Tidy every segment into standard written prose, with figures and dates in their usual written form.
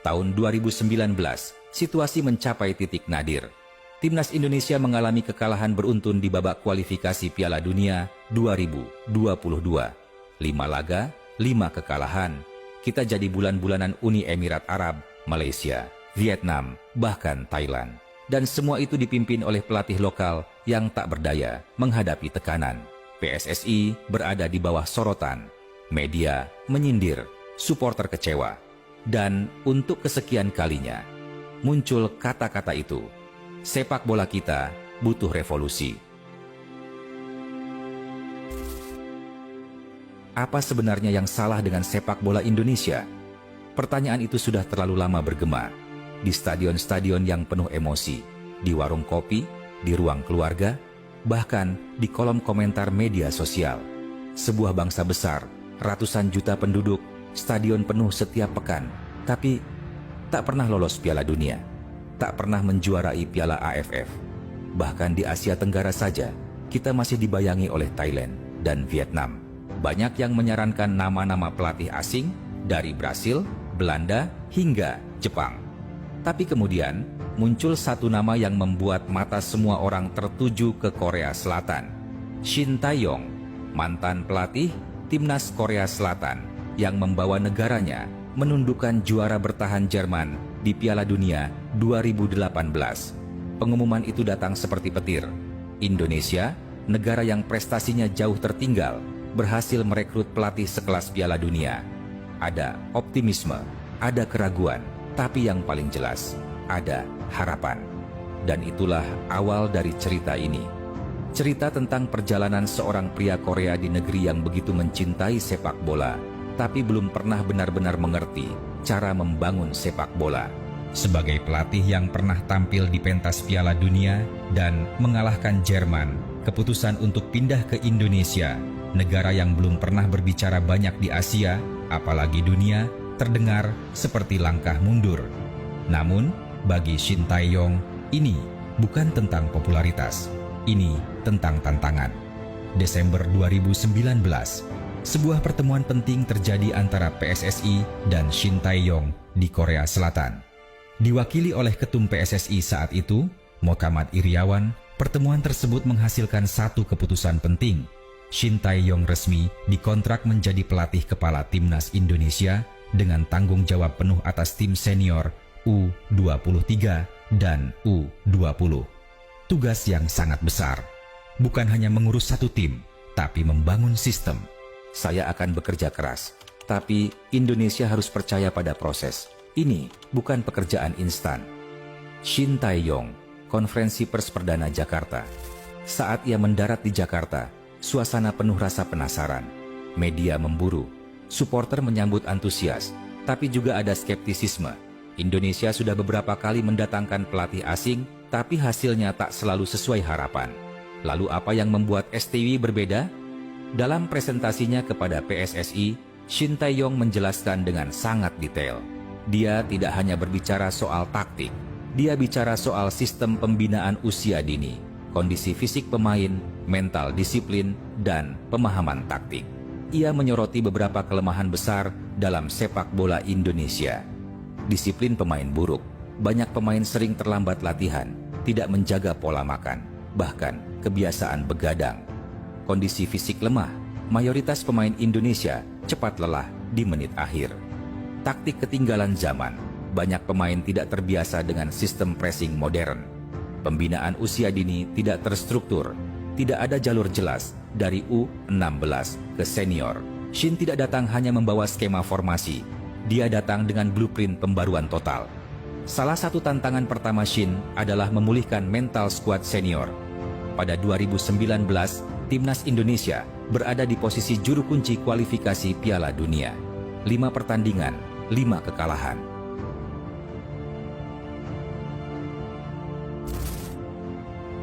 Tahun 2019, situasi mencapai titik nadir. Timnas Indonesia mengalami kekalahan beruntun di babak kualifikasi Piala Dunia 2022. 5 laga, 5 kekalahan. Kita jadi bulan-bulanan Uni Emirat Arab, Malaysia, Vietnam, bahkan Thailand. Dan semua itu dipimpin oleh pelatih lokal yang tak berdaya menghadapi tekanan. PSSI berada di bawah sorotan. Media menyindir, supporter kecewa. Dan untuk kesekian kalinya, muncul kata-kata itu. Sepak bola kita butuh revolusi. Apa sebenarnya yang salah dengan sepak bola Indonesia? Pertanyaan itu sudah terlalu lama bergema. Di stadion-stadion yang penuh emosi, di warung kopi, di ruang keluarga, bahkan di kolom komentar media sosial. Sebuah bangsa besar, ratusan juta penduduk, stadion penuh setiap pekan, tapi tak pernah lolos Piala Dunia. Tak pernah menjuarai Piala AFF. Bahkan di Asia Tenggara saja, kita masih dibayangi oleh Thailand dan Vietnam. Banyak yang menyarankan nama-nama pelatih asing dari Brasil, Belanda, hingga Jepang. Tapi kemudian, muncul satu nama yang membuat mata semua orang tertuju ke Korea Selatan. Shin Tae-yong, mantan pelatih Timnas Korea Selatan yang membawa negaranya menundukkan juara bertahan Jerman di Piala Dunia 2018. Pengumuman itu datang seperti petir. Indonesia, negara yang prestasinya jauh tertinggal, berhasil merekrut pelatih sekelas Piala Dunia. Ada optimisme, ada keraguan, tapi yang paling jelas, ada harapan. Dan itulah awal dari cerita ini. Cerita tentang perjalanan seorang pria Korea di negeri yang begitu mencintai sepak bola, tapi belum pernah benar-benar mengerti cara membangun sepak bola. Sebagai pelatih yang pernah tampil di pentas Piala Dunia dan mengalahkan Jerman, keputusan untuk pindah ke Indonesia, negara yang belum pernah berbicara banyak di Asia, apalagi dunia, terdengar seperti langkah mundur. Namun, bagi Shin Tae-yong, ini bukan tentang popularitas, ini tentang tantangan. Desember 2019, sebuah pertemuan penting terjadi antara PSSI dan Shin Tae-yong di Korea Selatan. Diwakili oleh Ketum PSSI saat itu, Mokamad Iriawan, pertemuan tersebut menghasilkan satu keputusan penting. Shin Tae-yong resmi dikontrak menjadi pelatih kepala Timnas Indonesia dengan tanggung jawab penuh atas tim senior U23 dan U20. Tugas yang sangat besar, bukan hanya mengurus satu tim, tapi membangun sistem. Saya akan bekerja keras, tapi Indonesia harus percaya pada proses. Ini bukan pekerjaan instan. Shin Tae-yong, konferensi pers perdana Jakarta. Saat ia mendarat di Jakarta, suasana penuh rasa penasaran. Media memburu, supporter menyambut antusias, tapi juga ada skeptisisme. Indonesia sudah beberapa kali mendatangkan pelatih asing, tapi hasilnya tak selalu sesuai harapan. Lalu apa yang membuat STW berbeda? Dalam presentasinya kepada PSSI, Shin Tae-yong menjelaskan dengan sangat detail. Dia tidak hanya berbicara soal taktik, dia bicara soal sistem pembinaan usia dini, kondisi fisik pemain, mental disiplin, dan pemahaman taktik. Ia menyoroti beberapa kelemahan besar dalam sepak bola Indonesia. Disiplin pemain buruk, banyak pemain sering terlambat latihan, tidak menjaga pola makan, bahkan kebiasaan begadang. Kondisi fisik lemah, mayoritas pemain Indonesia cepat lelah di menit akhir. Taktik ketinggalan zaman, banyak pemain tidak terbiasa dengan sistem pressing modern. Pembinaan usia dini tidak terstruktur, tidak ada jalur jelas dari U16 ke senior. Shin tidak datang hanya membawa skema formasi, dia datang dengan blueprint pembaruan total. Salah satu tantangan pertama Shin adalah memulihkan mental skuad senior. Pada 2019, Timnas Indonesia berada di posisi juru kunci kualifikasi Piala Dunia. 5 pertandingan, 5 kekalahan.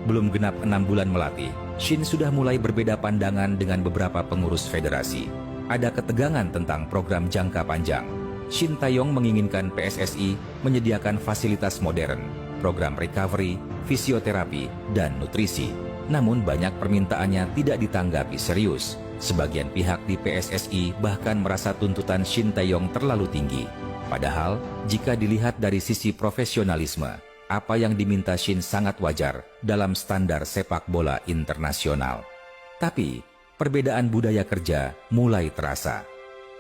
Belum genap 6 bulan melatih, Shin sudah mulai berbeda pandangan dengan beberapa pengurus federasi. Ada ketegangan tentang program jangka panjang. Shin Tae-yong menginginkan PSSI menyediakan fasilitas modern, program recovery, fisioterapi, dan nutrisi. Namun banyak permintaannya tidak ditanggapi serius. Sebagian pihak di PSSI bahkan merasa tuntutan Shin Tae-yong terlalu tinggi. Padahal, jika dilihat dari sisi profesionalisme, apa yang diminta Shin sangat wajar dalam standar sepak bola internasional. Tapi, perbedaan budaya kerja mulai terasa.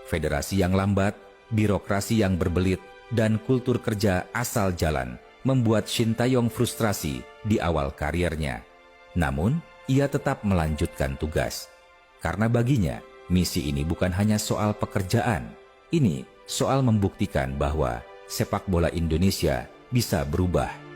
Federasi yang lambat, birokrasi yang berbelit, dan kultur kerja asal jalan membuat Shin Taeyong frustrasi di awal kariernya. Namun, ia tetap melanjutkan tugas. Karena baginya, misi ini bukan hanya soal pekerjaan. Ini soal membuktikan bahwa sepak bola Indonesia bisa berubah